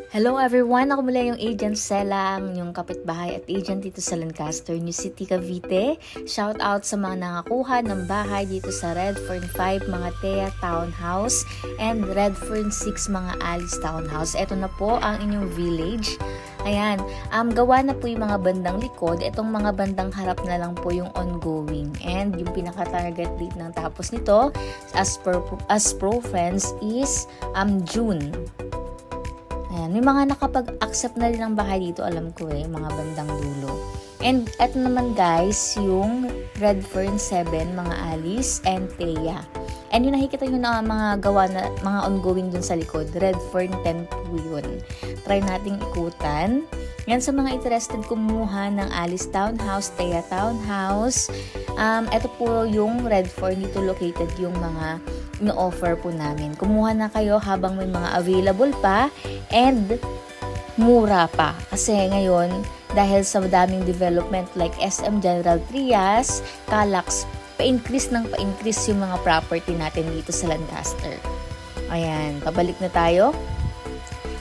Hello everyone! Ako mula yung Agent Selang, yung kapitbahay at agent dito sa Lancaster, New City, Cavite. Shout out sa mga nangakuha ng bahay dito sa Redfern 5, mga Thea Townhouse and Redfern 6, mga Alice Townhouse. Ito na po ang inyong village. Ayan, gawa na po yung mga bandang likod. Itong mga bandang harap na lang po yung ongoing. And yung pinaka-target date ng tapos nito, as pro friends, is June. Ayan, may mga nakapag-accept na rin ng bahay dito, alam ko mga bandang dulo. And eto naman guys, yung Redfern 7, mga Alice and Thea. And yung nakikita nyo na mga gawa na, mga ongoing dun sa likod, Redfern 10 po yun. Try nating ikutan. Yan sa mga interested kumuha ng Alice Townhouse, Thea Townhouse. Ito po yung Redfern, dito located yung mga ino-offer po namin. Kumuha na kayo habang may mga available pa and mura pa. Kasi ngayon, dahil sa daming development like SM General Trias, Calax, pa-increase yung mga property natin dito sa Lancaster. Ayan, pabalik na tayo.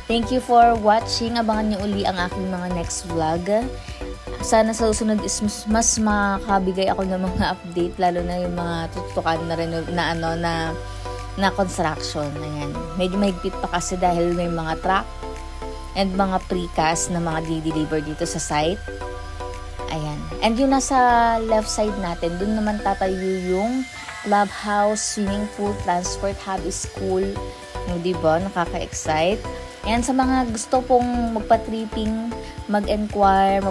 Thank you for watching. Abangan nyo uli ang aking mga next vlog. Sana sa susunod is mas makabigay ako ng mga update, lalo na yung mga tutukan na construction. Ayan. Medyo mahigpit pa kasi dahil may mga truck and mga precast na mga di-deliver dito sa site. Ayan. And yung nasa left side natin, dun naman tatayo yung clubhouse, swimming pool, transport hub, school. Diba? Nakaka-excite. Ayan, sa mga gusto pong magpa-tripping, mag-enquire,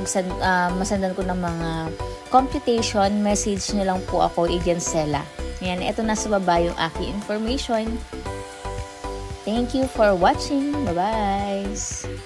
masendan ko ng mga computation, message nyo lang po ako, Agent Sela. Ayan, ito na sa baba yung aking information. Thank you for watching. Bye-bye!